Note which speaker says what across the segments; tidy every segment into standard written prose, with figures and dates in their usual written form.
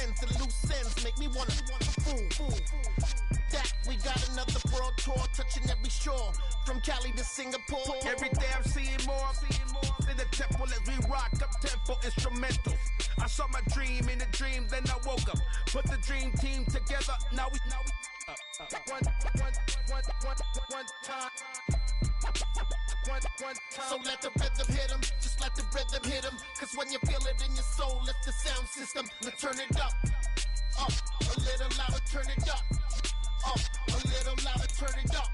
Speaker 1: ends and loose ends make me wanna fool. That we got another world tour touching every shore from Cali to Singapore.
Speaker 2: Every day I'm seeing more in the temple as we rock up tempo instrumentals. I saw my dream in a dream, then I woke up. Put the dream team together. Now we one time.
Speaker 1: So let the rhythm hit 'em, just let the rhythm hit 'em. Cause when you feel it in your soul, lift the sound system. Now turn it up, a little louder, turn it up, a little louder, turn it up.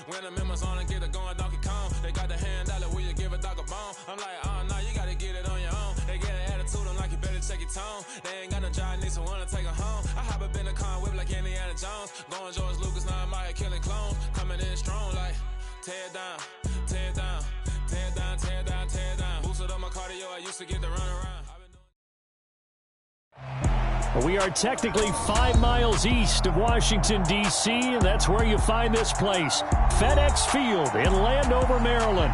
Speaker 3: When the members on and get it going Donkey Kong, they got the hand dollar, will you give a dog a bone? I'm like, oh no, you gotta get it on your own. They get an attitude, I'm like, you better check your tone. They ain't got no job, need someone to take her home. I hop up in the car, whip like Indiana Jones. Going George Lucas, now I'm out here killing clones. Coming in strong like, tear down, tear down, tear down, tear down, tear down. Boosted up my cardio, I used to get to run around.
Speaker 4: We are technically 5 miles east of Washington, D.C., and that's where you find this place, FedEx Field in Landover, Maryland.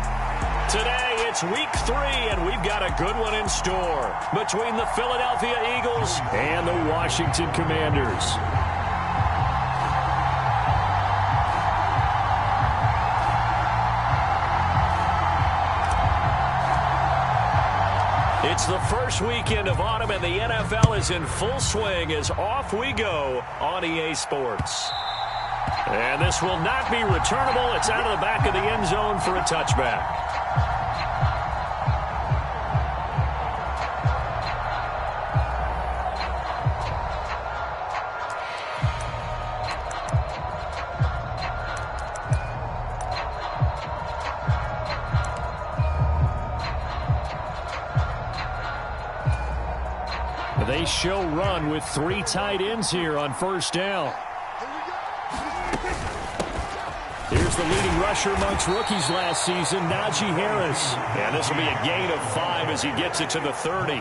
Speaker 4: Today, it's week 3, and we've got a good one in store between the Philadelphia Eagles and the Washington Commanders. It's the first weekend of autumn, and the NFL is in full swing as off we go on EA Sports. And this will not be returnable. It's out of the back of the end zone for a touchback. They show run with 3 tight ends here on first down. Here's the leading rusher amongst rookies last season, Najee Harris. And this will be a gain of 5 as he gets it to the 30.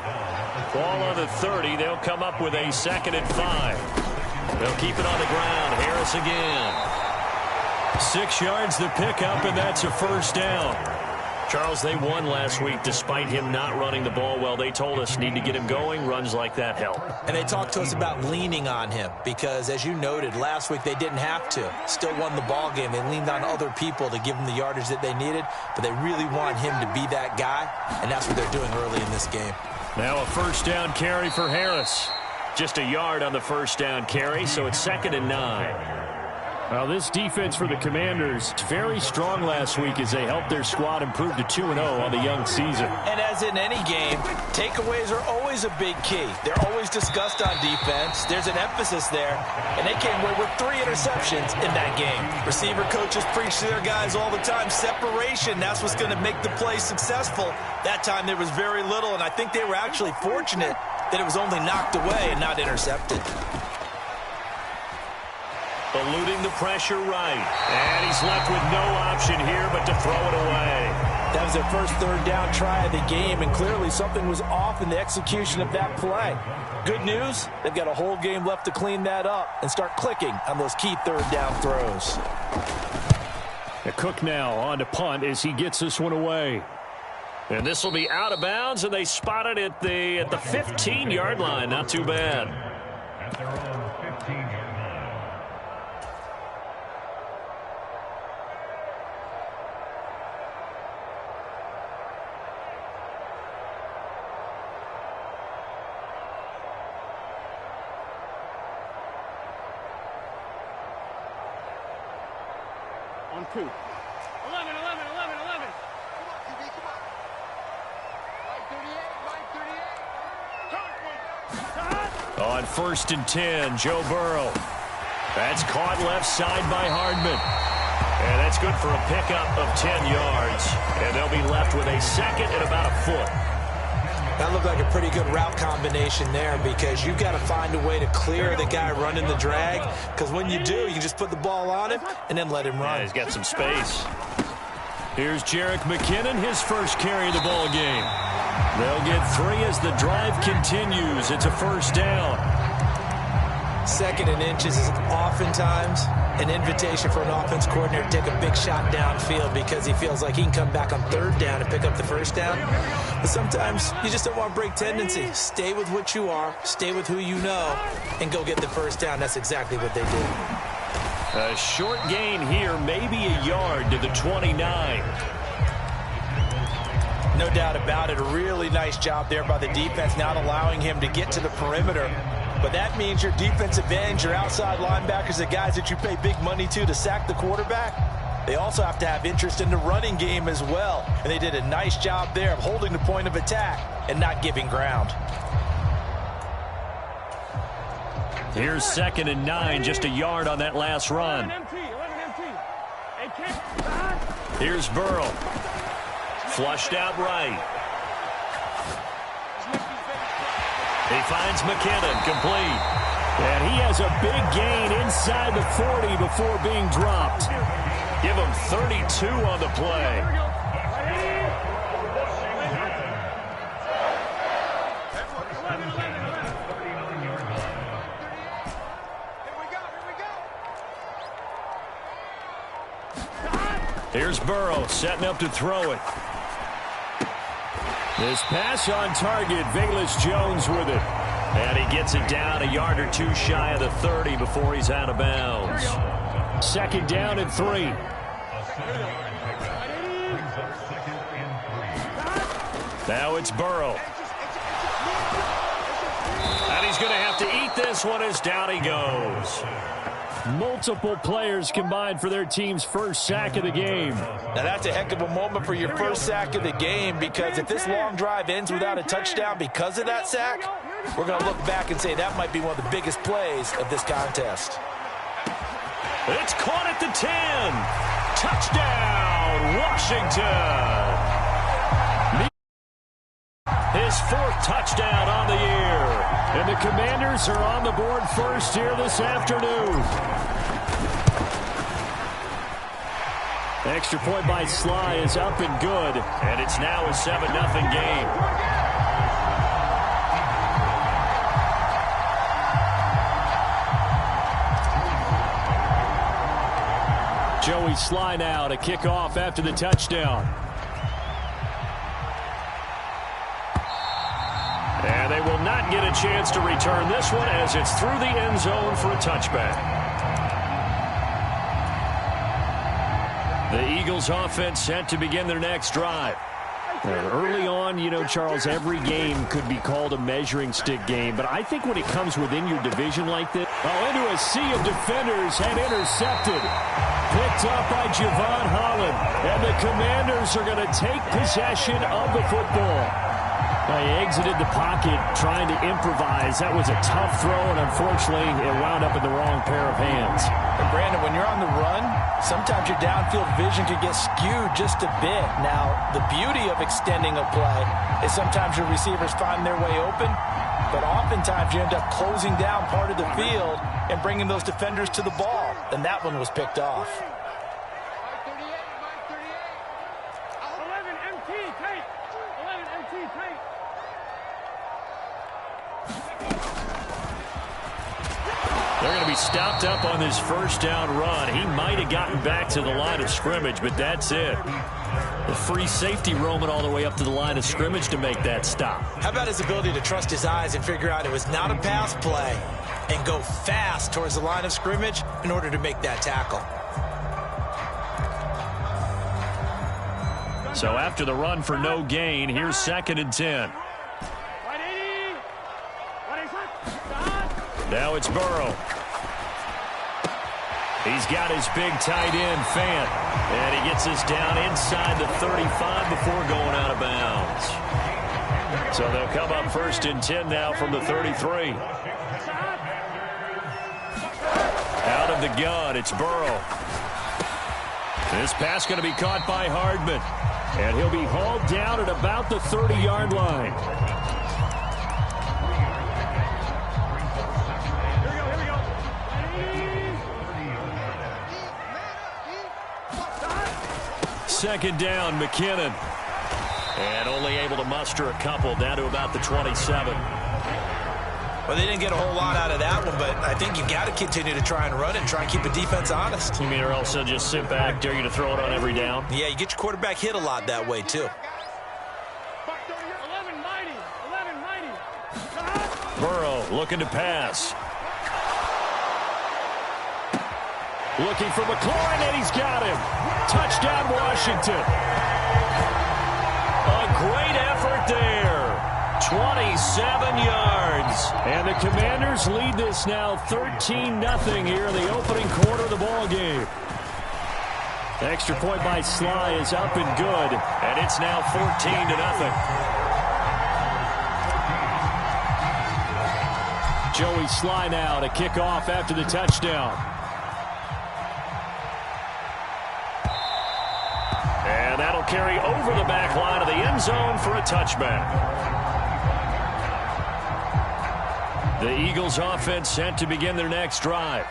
Speaker 4: Ball on the 30. They'll come up with a 2nd and 5. They'll keep it on the ground. Harris again. 6 yards to pick up, and that's a first down. Charles, they won last week despite him not running the ball well. They told us need to get him going. Runs like that help.
Speaker 5: And they talked to us about leaning on him because, as you noted, last week they didn't have to. Still won the ball game. They leaned on other people to give them the yardage that they needed, but they really want him to be that guy, and that's what they're doing early in this game.
Speaker 4: Now a first down carry for Harris. Just a yard on the first down carry, so it's 2nd and 9. Well, this defense for the Commanders very strong last week as they helped their squad improve to 2-0 on the young season.
Speaker 5: And as in any game, takeaways are always a big key. They're always discussed on defense. There's an emphasis there, and they came away with 3 interceptions in that game. Receiver coaches preach to their guys all the time. Separation, that's what's going to make the play successful. That time there was very little, and I think they were actually fortunate that it was only knocked away and not intercepted.
Speaker 4: Eluding the pressure right. And he's left with no option here but to throw it away.
Speaker 5: That was their first 3rd down try of the game, and clearly something was off in the execution of that play. Good news, they've got a whole game left to clean that up and start clicking on those key 3rd down throws.
Speaker 4: Cook now on to punt as he gets this one away. And this will be out of bounds, and they spot it at the 15-yard line. Not too bad.
Speaker 6: At their own 15-yard.
Speaker 2: On 2. 11.
Speaker 4: On 1st and 10, Joe Burrow. That's caught left side by Hardman. And that's good for a pickup of 10 yards. And they'll be left with a 2nd and about a foot.
Speaker 5: That looked like a pretty good route combination there because you've got to find a way to clear the guy running the drag, because when you do, you can just put the ball on him and then let him run.
Speaker 4: Yeah, he's got some space. Here's Jerick McKinnon, his first carry of the ball game. They'll get 3 as the drive continues. It's a first down.
Speaker 5: 2nd and inches is oftentimes an invitation for an offense coordinator to take a big shot downfield because he feels like he can come back on 3rd down and pick up the first down. But sometimes you just don't want to break tendency. Stay with what you are, stay with who you know, and go get the first down. That's exactly what they did.
Speaker 4: A short gain here, maybe a yard to the 29.
Speaker 5: No doubt about it. A really nice job there by the defense, not allowing him to get to the perimeter. But that means your defensive ends, your outside linebackers, the guys that you pay big money to sack the quarterback, they also have to have interest in the running game as well. And they did a nice job there of holding the point of attack and not giving ground.
Speaker 4: Here's 2nd and 9, just a yard on that last run. Here's Burrow. Flushed out right. He finds McKinnon, complete. And he has a big gain inside the 40 before being dropped. Give him 32 on the play. Here's Burrow setting up to throw it. This pass on target, Velus Jones with it. And he gets it down a yard or 2 shy of the 30 before he's out of bounds. 2nd down and 3. Now it's Burrow. And he's going to have to eat this one as down he goes. Multiple players combined for their team's first sack of the game.
Speaker 5: Now that's a heck of a moment for your first sack of the game, because if this long drive ends without a touchdown because of that sack, we're going to look back and say that might be one of the biggest plays of this contest.
Speaker 4: It's caught at the 10. Touchdown, Washington. His 4th touchdown on the year. And the Commanders are on the board first here this afternoon. Extra point by Sly is up and good. And it's now a 7-0 game. Joey Sly now to kick off after the touchdown. And they will not get a chance to return this one as it's through the end zone for a touchback. The Eagles offense set to begin their next drive. And early on, you know, Charles, every game could be called a measuring stick game. But I think when it comes within your division like this, into a sea of defenders and intercepted. Picked up by Javon Holland. And the Commanders are going to take possession of the football. He exited the pocket trying to improvise. That was a tough throw, and unfortunately, it wound up in the wrong pair of hands.
Speaker 5: And Brandon, when you're on the run, sometimes your downfield vision could get skewed just a bit. Now, the beauty of extending a play is sometimes your receivers find their way open, but oftentimes you end up closing down part of the field and bringing those defenders to the ball, and that one was picked off.
Speaker 4: They're going to be stopped up on this first down run. He might have gotten back to the line of scrimmage, but that's it. The free safety roaming all the way up to the line of scrimmage to make that stop.
Speaker 5: How about his ability to trust his eyes and figure out it was not a pass play and go fast towards the line of scrimmage in order to make that tackle?
Speaker 4: So after the run for no gain, here's 2nd and 10. Now it's Burrow. He's got his big tight end, Fant. And he gets us down inside the 35 before going out of bounds. So they'll come up 1st and 10 now from the 33. Out of the gun, it's Burrow. This pass going to be caught by Hardman. And he'll be hauled down at about the 30-yard line. Second down, McKinnon. And only able to muster a couple, down to about the 27.
Speaker 5: Well, they didn't get a whole lot out of that one, but I think you've got to continue to try and run it and try and keep the defense honest.
Speaker 4: You mean or else they'll just sit back, dare you to throw it on every down?
Speaker 5: Yeah, you get your quarterback hit a lot that way, too.
Speaker 4: Burrow looking to pass. Looking for McLaurin, and he's got him. Touchdown, Washington. A great effort there. 27 yards. And the Commanders lead this now 13-0 here in the opening quarter of the ball game. The extra point by Sly is up and good, and it's now 14-0. Joey Sly now to kick off after the touchdown. And that'll carry over the back line of the end zone for a touchback. The Eagles offense set to begin their next drive.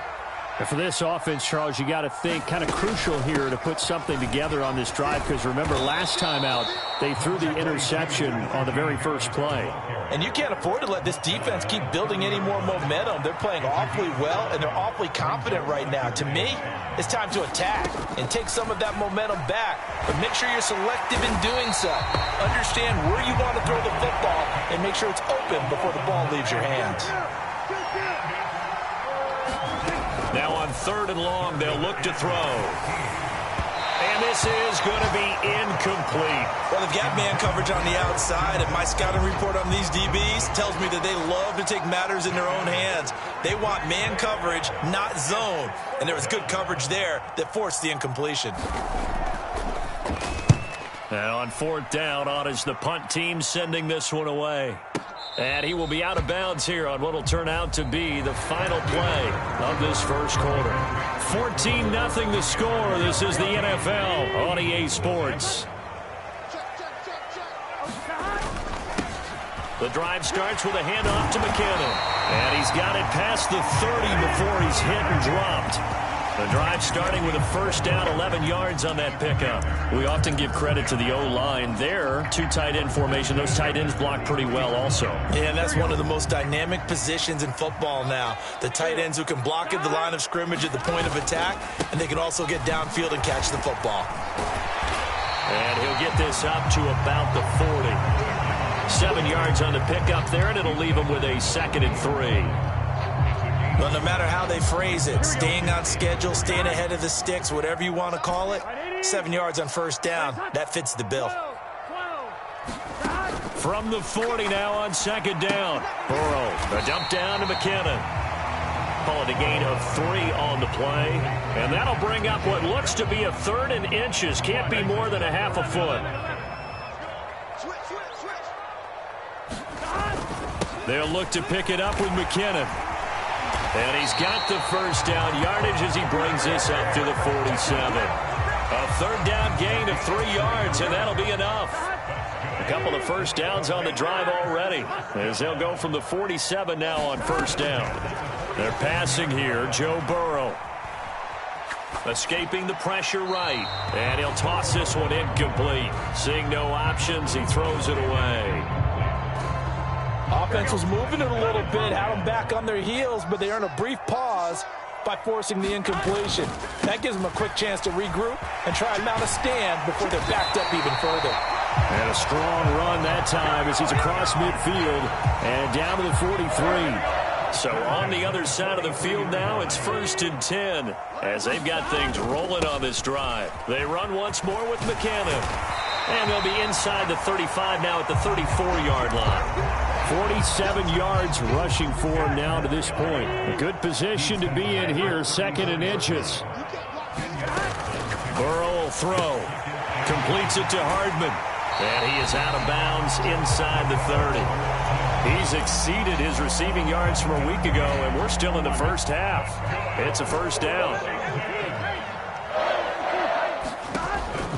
Speaker 4: And for this offense, Charles, you got to think kind of crucial here to put something together on this drive, because remember last time out they threw the interception on the very first play.
Speaker 5: And you can't afford to let this defense keep building any more momentum. They're playing awfully well, and they're awfully confident right now. To me, it's time to attack and take some of that momentum back. But make sure you're selective in doing so. Understand where you want to throw the football and make sure it's open before the ball leaves your hands.
Speaker 4: Now on 3rd and long, they'll look to throw. And this is going to be incomplete.
Speaker 5: Well, they've got man coverage on the outside, and my scouting report on these DBs tells me that they love to take matters in their own hands. They want man coverage, not zone. And there was good coverage there that forced the incompletion.
Speaker 4: And on 4th down, on is the punt team sending this one away. And he will be out of bounds here on what will turn out to be the final play of this first quarter. 14-0 the score. This is the NFL on EA Sports. The drive starts with a handoff to McKinnon. And he's got it past the 30 before he's hit and dropped. The drive starting with a first down, 11 yards on that pickup. We often give credit to the O-line there. 2 tight end formation. Those tight ends block pretty well also.
Speaker 5: Yeah, and that's one of the most dynamic positions in football now. The tight ends who can block at the line of scrimmage at the point of attack, and they can also get downfield and catch the football.
Speaker 4: And he'll get this up to about the 40. 7 yards on the pickup there, and it'll leave him with a 2nd and 3.
Speaker 5: Well, no matter how they phrase it, staying on schedule, staying ahead of the sticks, whatever you want to call it, 7 yards on first down, that fits the bill.
Speaker 4: From the 40 now on 2nd down. Burrow, a dump down to McKinnon. Call it a gain of 3 on the play. And that'll bring up what looks to be a 3rd and inches. Can't be more than a half a foot. They'll look to pick it up with McKinnon. And he's got the first down yardage as he brings this up to the 47. A 3rd down gain of 3 yards, and that'll be enough. A couple of first downs on the drive already, as they'll go from the 47 now on first down. They're passing here, Joe Burrow. Escaping the pressure right, and he'll toss this one incomplete. Seeing no options, he throws it away.
Speaker 5: Offense was moving it a little bit, had them back on their heels, but they earn a brief pause by forcing the incompletion. That gives them a quick chance to regroup and try and mount a stand before they're backed up even further.
Speaker 4: And a strong run that time as he's across midfield and down to the 43. So on the other side of the field now, it's 1st and 10 as they've got things rolling on this drive. They run once more with McKinnon. And they'll be inside the 35 now at the 34-yard line. 47 yards rushing for him now to this point. A good position to be in here, 2nd and inches. Burrow will throw. Completes it to Hardman. And he is out of bounds inside the 30. He's exceeded his receiving yards from a week ago, and we're still in the first half. It's a first down.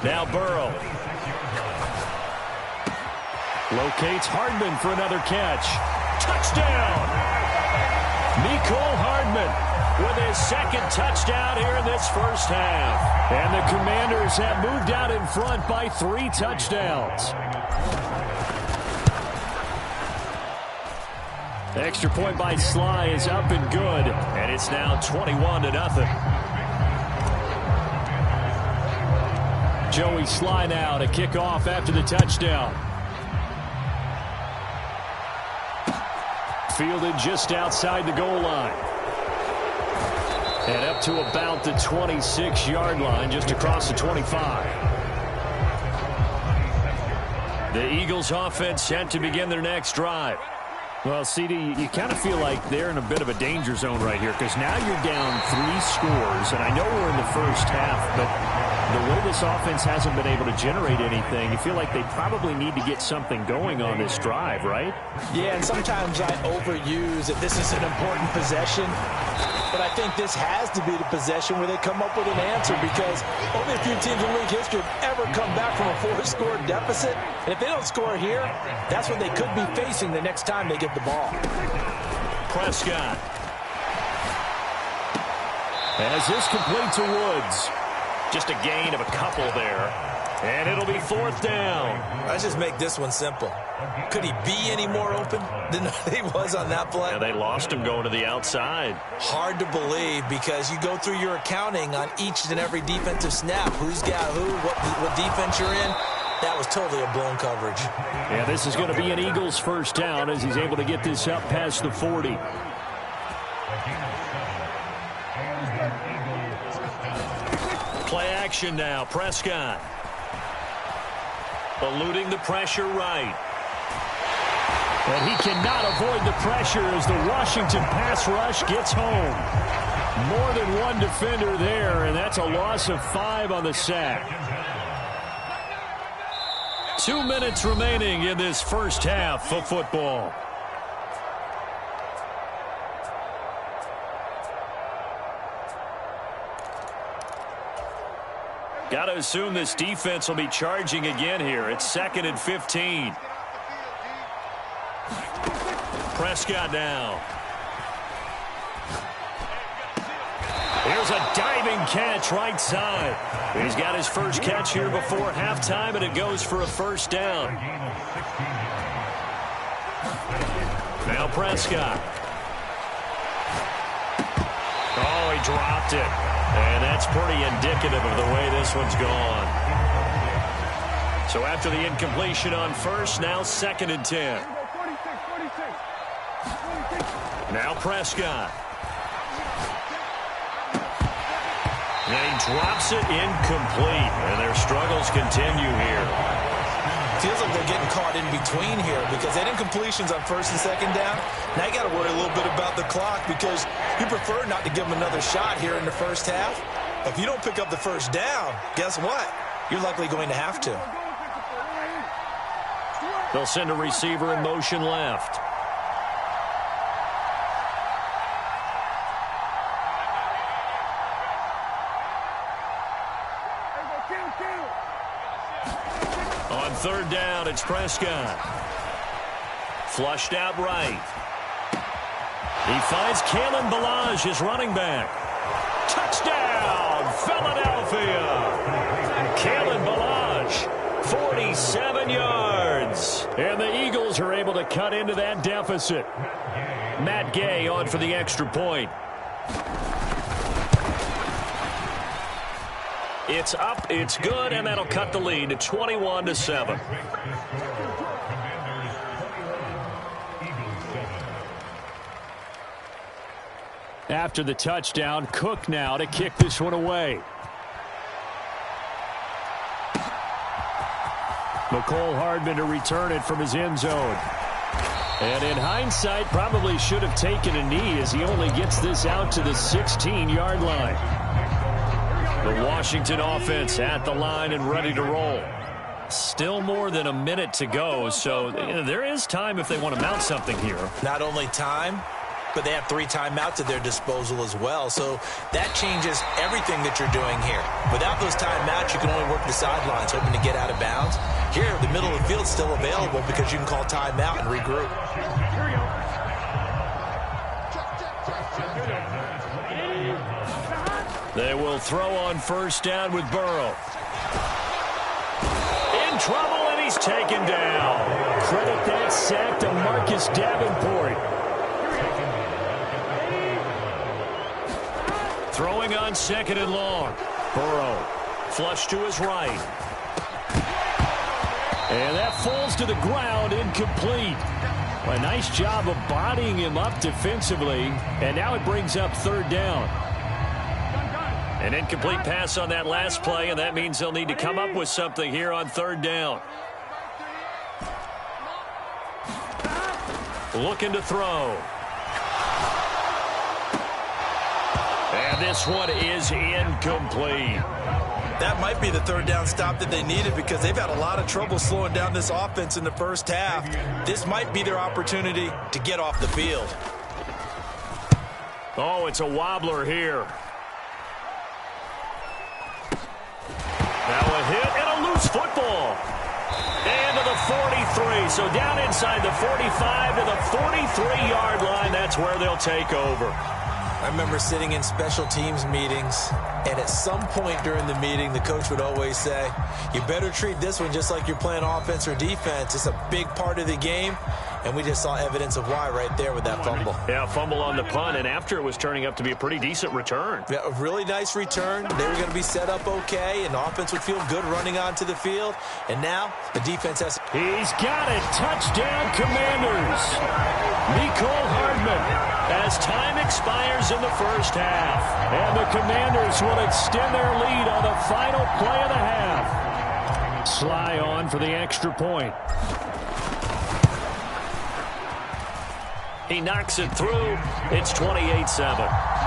Speaker 4: Now Burrow. Locates Hardman for another catch. Touchdown! Mecole Hardman with his second touchdown here in this first half. And the Commanders have moved out in front by 3 touchdowns. The extra point by Sly is up and good, and it's now 21-0. Joey Sly now to kick off after the touchdown. Fielded just outside the goal line. And up to about the 26-yard line, just across the 25. The Eagles offense set to begin their next drive. Well, CD, you kind of feel like they're in a bit of a danger zone right here because now you're down 3 scores, and I know we're in the first half, but the way this offense hasn't been able to generate anything, you feel like they probably need to get something going on this drive, right?
Speaker 5: Yeah, and sometimes I overuse that this is an important possession, but I think this has to be the possession where they come up with an answer because only a few teams in league history have ever come back from a 4-score deficit, and if they don't score here, that's what they could be facing the next time they get the ball.
Speaker 4: Prescott. As this complete to Woods. Just a gain of a couple there. And it'll be 4th down.
Speaker 5: Let's just make this one simple. Could he be any more open than he was on that play?
Speaker 4: Yeah, they lost him going to the outside.
Speaker 5: Hard to believe because you go through your accounting on each and every defensive snap. Who's got who, what defense you're in. That was totally a blown coverage.
Speaker 4: Yeah, this is going to be an Eagles first down as he's able to get this up past the 40. Play action now. Prescott. Eluding the pressure right. And he cannot avoid the pressure as the Washington pass rush gets home. More than one defender there, and that's a loss of 5 on the sack. 2 minutes remaining in this first half of football. Got to assume this defense will be charging again here. It's 2nd and 15. Prescott now. Here's a diving catch right side. He's got his first catch here before halftime, and it goes for a first down. Now Prescott. Oh, he dropped it. And that's pretty indicative of the way this one's gone. So after the incompletion on first, now 2nd and 10. Now Prescott. And he drops it incomplete. And their struggles continue here.
Speaker 5: Feels like they're getting caught in between here because they had incompletions on 1st and 2nd down. Now you got to worry a little bit about the clock because you prefer not to give them another shot here in the first half. If you don't pick up the first down, guess what? You're likely going to have to.
Speaker 4: They'll send a receiver in motion left. On 3rd down, it's Prescott. Flushed out right. He finds Kalen Ballage, his running back. Touchdown, Philadelphia! Kalen Ballage, 47 yards. And the Eagles are able to cut into that deficit. Matt Gay on for the extra point. It's up, it's good, and that'll cut the lead to 21-7. After the touchdown, Cook now to kick this one away. Mecole Hardman to return it from his end zone. And in hindsight, probably should have taken a knee as he only gets this out to the 16-yard line. The Washington offense at the line and ready to roll. Still more than a minute to go, so there is time if they want to mount something here.
Speaker 5: Not only time, but they have 3 timeouts at their disposal as well. So that changes everything that you're doing here. Without those timeouts, you can only work the sidelines, hoping to get out of bounds. Here, the middle of the field is still available because you can call timeout and regroup.
Speaker 4: They will throw on first down with Burrow. In trouble, and he's taken down. Credit that sack to Marcus Davenport. Throwing on 2nd and long. Burrow, flush to his right. And that falls to the ground, incomplete. A nice job of bodying him up defensively. And now it brings up 3rd down. An incomplete pass on that last play, and that means they'll need to come up with something here on 3rd down. Looking to throw. And this one is incomplete.
Speaker 5: That might be the 3rd down stop that they needed because they've had a lot of trouble slowing down this offense in the first half. This might be their opportunity to get off the field.
Speaker 4: Oh, it's a wobbler here. Now a hit and a loose football. And to the 43. So down inside the 45 to the 43-yard line. That's where they'll take over.
Speaker 5: I remember sitting in special teams meetings, and at some point during the meeting, the coach would always say, you better treat this one just like you're playing offense or defense. It's a big part of the game, and we just saw evidence of why right there with that fumble.
Speaker 4: Yeah, fumble on the punt, and after it was turning up to be a pretty decent return.
Speaker 5: Yeah, a really nice return. They were going to be set up okay, and the offense would feel good running onto the field. And now the defense has...
Speaker 4: He's got it. Touchdown, Commanders. Nicole Hardman. As time expires in the first half. And the Commanders will extend their lead on the final play of the half. Sly on for the extra point. He knocks it through. It's 28-7.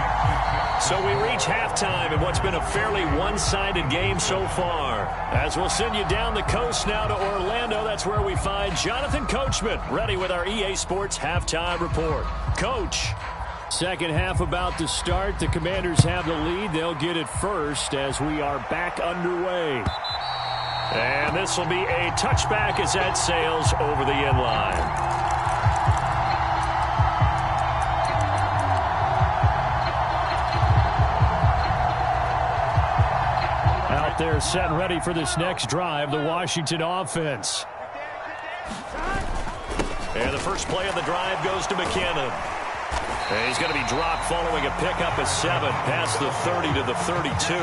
Speaker 4: So we reach halftime in what's been a fairly one-sided game so far. As we'll send you down the coast now to Orlando, that's where we find Jonathan Coachman ready with our EA Sports Halftime Report. Coach. Second half about to start. The Commanders have the lead. They'll get it first as we are back underway. And this will be a touchback as that sails over the end line. Out there set and ready for this next drive, the Washington offense. And the first play of the drive goes to McKinnon. And he's going to be dropped following a pickup of 7 past the 30 to the 32.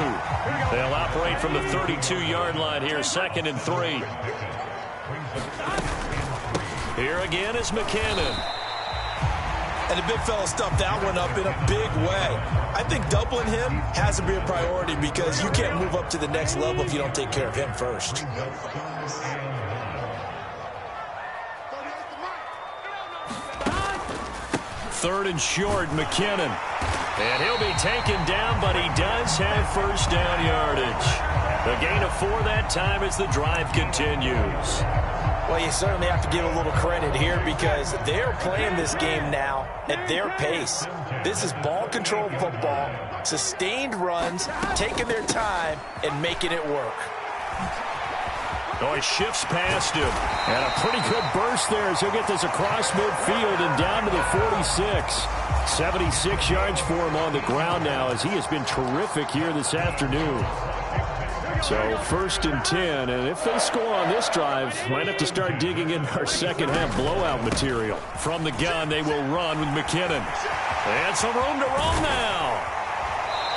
Speaker 4: They'll operate from the 32-yard line here, 2nd and 3. Here again is McKinnon.
Speaker 5: And the big fella stuffed that one up in a big way. I think doubling him has to be a priority because you can't move up to the next level if you don't take care of him first.
Speaker 4: 3rd and short, McKinnon. And he'll be taken down, but he does have first down yardage. The gain of 4 that time as the drive continues.
Speaker 5: Well, you certainly have to give a little credit here because they're playing this game now at their pace. This is ball control football, sustained runs, taking their time, and making it work.
Speaker 4: Oh, he shifts past him. And a pretty good burst there as he'll get this across midfield and down to the 46. 76 yards for him on the ground now as he has been terrific here this afternoon. So 1st and 10, and if they score on this drive, might have to start digging in our second half blowout material. From the gun, they will run with McKinnon. And some room to roam now.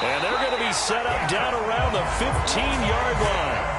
Speaker 4: And they're going to be set up down around the 15-yard line.